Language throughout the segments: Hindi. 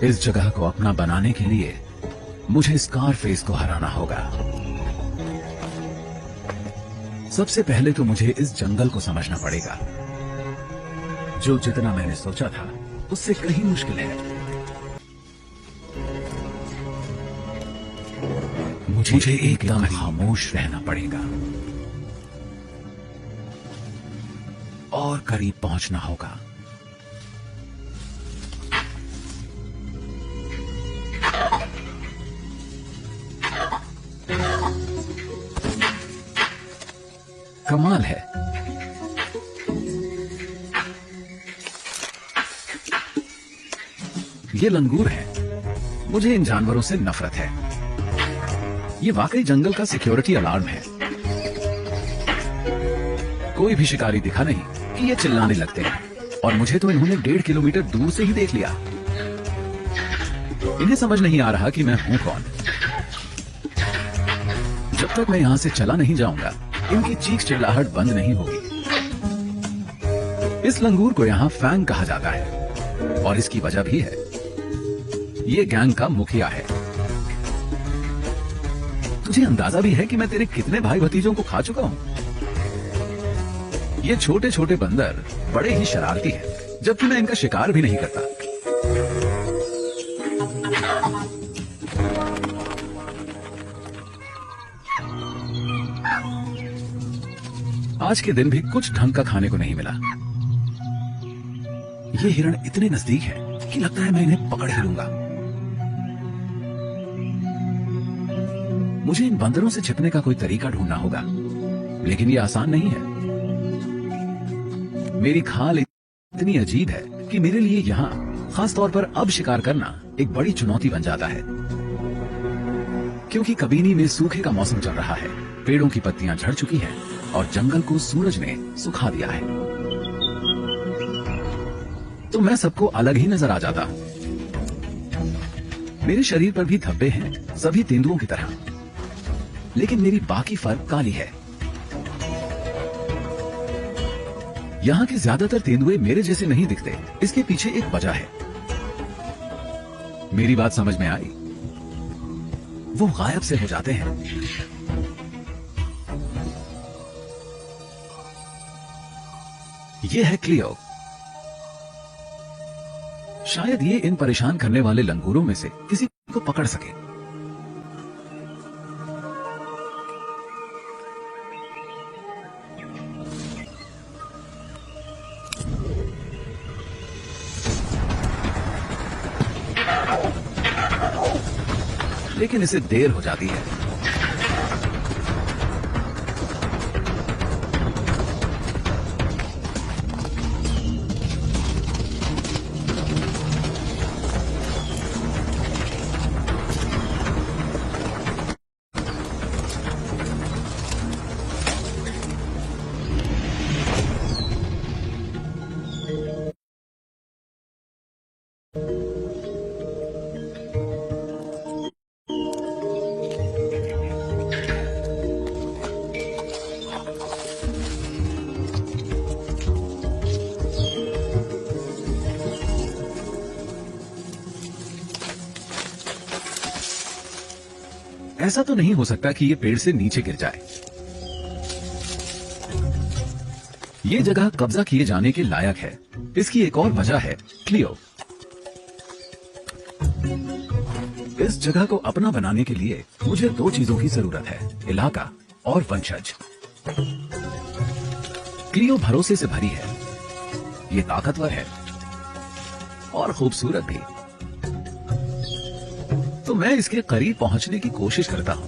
इस जगह को अपना बनाने के लिए मुझे स्कारफेस को हराना होगा। सबसे पहले तो मुझे इस जंगल को समझना पड़ेगा, जो जितना मैंने सोचा था उससे कहीं मुश्किल है। मुझे एकदम खामोश रहना पड़ेगा और करीब पहुंचना होगा। कमाल है, ये लंगूर है। मुझे इन जानवरों से नफरत है। ये वाकई जंगल का सिक्योरिटी अलार्म है। कोई भी शिकारी दिखा नहीं कि ये चिल्लाने लगते हैं, और मुझे तो इन्होंने 1.5 किलोमीटर दूर से ही देख लिया। इन्हें समझ नहीं आ रहा कि मैं हूं कौन। जब तक मैं यहां से चला नहीं जाऊंगा, इनकी चीख चिल्लाहट बंद नहीं होगी। इस लंगूर को यहाँ फैंग कहा जाता है, और इसकी वजह भी है। ये गैंग का मुखिया है। तुझे अंदाजा भी है कि मैं तेरे कितने भाई भतीजों को खा चुका हूं। ये छोटे छोटे बंदर बड़े ही शरारती हैं, जबकि मैं इनका शिकार भी नहीं करता। आज के दिन भी कुछ ढंग का खाने को नहीं मिला। ये हिरण इतने नजदीक है कि लगता है मैं इन्हें पकड़ ही लूंगा। मुझे इन बंदरों से छिपने का कोई तरीका ढूंढना होगा, लेकिन ये आसान नहीं है। मेरी खाल इतनी अजीब है कि मेरे लिए यहाँ खास तौर पर अब शिकार करना एक बड़ी चुनौती बन जाता है, क्योंकि कबीनी में सूखे का मौसम चल रहा है। पेड़ों की पत्तियां झड़ चुकी हैं और जंगल को सूरज ने सुखा दिया है। तो मैं सबको अलग ही नजर आ जाता हूं। मेरे शरीर पर भी धब्बे हैं, सभी तेंदुओं की तरह, लेकिन मेरी बाकी फर काली है। यहाँ के ज्यादातर तेंदुए मेरे जैसे नहीं दिखते। इसके पीछे एक वजह है। मेरी बात समझ में आई? वो गायब से हो जाते हैं। ये है क्लियो। शायद ये इन परेशान करने वाले लंगूरों में से किसी को पकड़ सके। लेकिन इसे देर हो जाती है। ऐसा तो नहीं हो सकता कि ये पेड़ से नीचे गिर जाए। ये जगह कब्जा किए जाने के लायक है। इसकी एक और वजह है क्लियो। इस जगह को अपना बनाने के लिए मुझे 2 चीजों की जरूरत है, इलाका और वंशज। क्लियो भरोसे से भरी है, ये ताकतवर है और खूबसूरत भी। तो मैं इसके करीब पहुंचने की कोशिश करता हूं।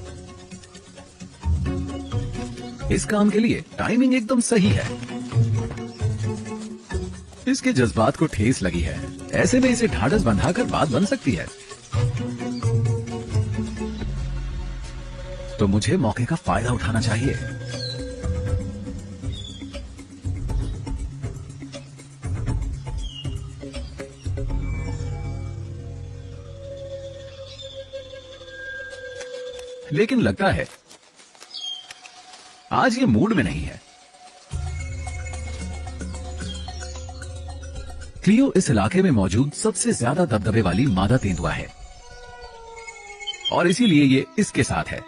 इस काम के लिए टाइमिंग एकदम सही है। इसके जज्बात को ठेस लगी है। ऐसे में इसे ढाढ़स बंधाकर बात बन सकती है। तो मुझे मौके का फायदा उठाना चाहिए। लेकिन लगता है आज ये मूड में नहीं है। क्लियो इस इलाके में मौजूद सबसे ज्यादा दबदबे वाली मादा तेंदुआ है और इसीलिए ये इसके साथ है,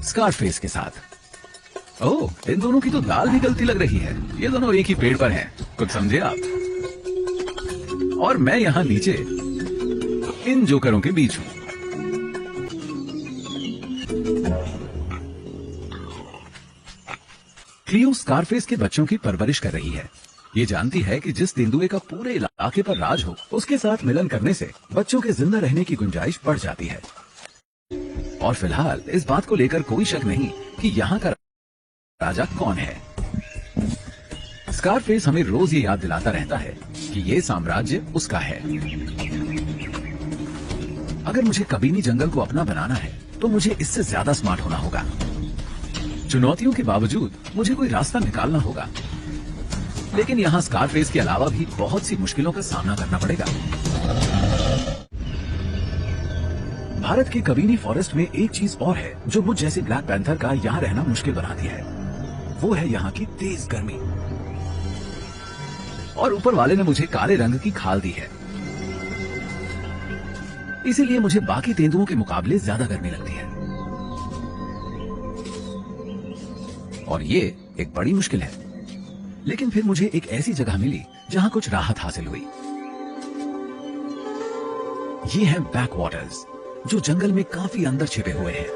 स्कारफेस के साथ। ओह, इन दोनों की तो दाल भी गलती लग रही है। ये दोनों एक ही पेड़ पर हैं। कुछ समझे आप? और मैं यहां नीचे इन जोकरों के बीच हूं। क्लियो स्कारफेस के बच्चों की परवरिश कर रही है। ये जानती है कि जिस तेंदुए का पूरे इलाके पर राज हो, उसके साथ मिलन करने से बच्चों के जिंदा रहने की गुंजाइश बढ़ जाती है। और फिलहाल इस बात को लेकर कोई शक नहीं कि यहाँ का राजा कौन है। स्कारफेस हमें रोज ये याद दिलाता रहता है कि ये साम्राज्य उसका है। अगर मुझे कबीनी जंगल को अपना बनाना है तो मुझे इससे ज्यादा स्मार्ट होना होगा। चुनौतियों के बावजूद मुझे कोई रास्ता निकालना होगा, लेकिन यहाँ स्कारफेस के अलावा भी बहुत सी मुश्किलों का सामना करना पड़ेगा। भारत के कबीनी फॉरेस्ट में एक चीज और है जो मुझ जैसे ब्लैक पैंथर का यहाँ रहना मुश्किल बनाती है। वो है यहाँ की तेज गर्मी। और ऊपर वाले ने मुझे काले रंग की खाल दी है, इसीलिए मुझे बाकी तेंदुओं के मुकाबले ज्यादा गर्मी लगती है। और ये एक बड़ी मुश्किल है। लेकिन फिर मुझे एक ऐसी जगह मिली जहां कुछ राहत हासिल हुई। ये है बैक वाटर्स, जो जंगल में काफी अंदर छिपे हुए हैं।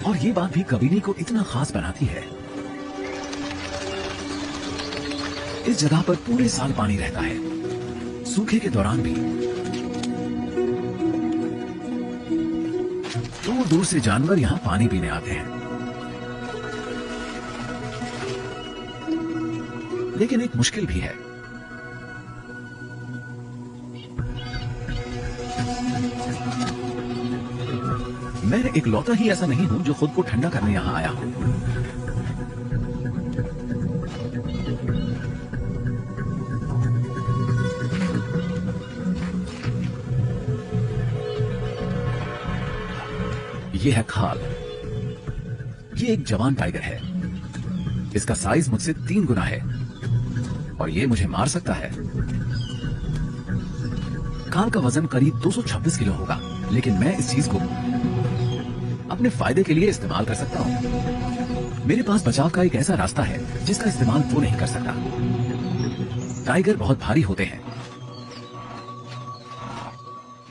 और ये बात भी कबीनी को इतना खास बनाती है। इस जगह पर पूरे साल पानी रहता है, सूखे के दौरान भी। दूर दूर से जानवर यहां पानी पीने आते हैं। लेकिन एक मुश्किल भी है। मैं एक लौता ही ऐसा नहीं हूं जो खुद को ठंडा करने यहां आया हूं। ये है खाल। ये एक जवान टाइगर है। इसका साइज मुझसे 3 गुना है और ये मुझे मार सकता है। खाल का वजन करीब 226 किलो होगा, लेकिन मैं इस चीज को अपने फायदे के लिए इस्तेमाल कर सकता हूं। मेरे पास बचाव का एक ऐसा रास्ता है जिसका इस्तेमाल वो नहीं कर सकता। टाइगर बहुत भारी होते हैं,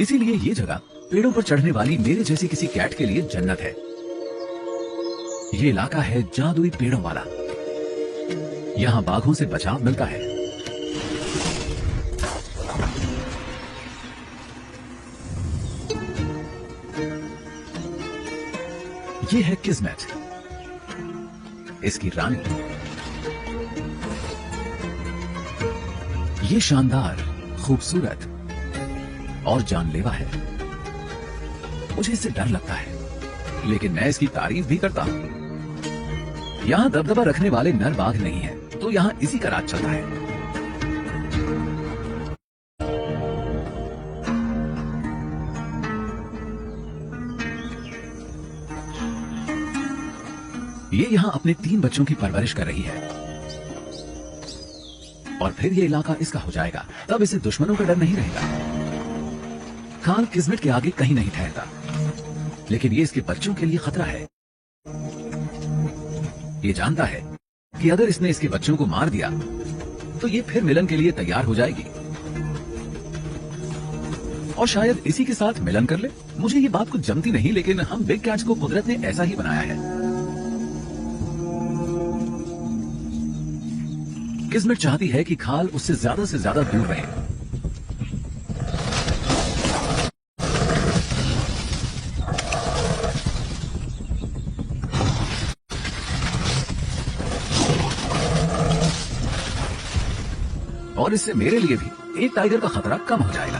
इसीलिए ये जगह पेड़ों पर चढ़ने वाली मेरे जैसी किसी कैट के लिए जन्नत है। ये इलाका है जादुई पेड़ों वाला। यहां बाघों से बचाव मिलता है। ये है किस्मत, इसकी रानी। ये शानदार, खूबसूरत और जानलेवा है। मुझे इससे डर लगता है, लेकिन मैं इसकी तारीफ भी करता हूं। यहां दबदबा रखने वाले नर बाघ नहीं है, तो यहां इसी का राज चलता है। ये यहां अपने 3 बच्चों की परवरिश कर रही है और फिर ये इलाका इसका हो जाएगा। तब इसे दुश्मनों का डर नहीं रहेगा। खाल किस्मत के आगे कहीं नहीं ठहरता, लेकिन ये इसके बच्चों के लिए खतरा है। ये जानता है कि अगर इसने इसके बच्चों को मार दिया तो ये फिर मिलन के लिए तैयार हो जाएगी और शायद इसी के साथ मिलन कर ले। मुझे ये बात कुछ जमती नहीं, लेकिन हम बिग कैट्स को कुदरत ने ऐसा ही बनाया है। किस्मत चाहती है कि खाल उससे ज्यादा दूर रहे। और इससे मेरे लिए भी एक टाइगर का खतरा कम हो जाएगा।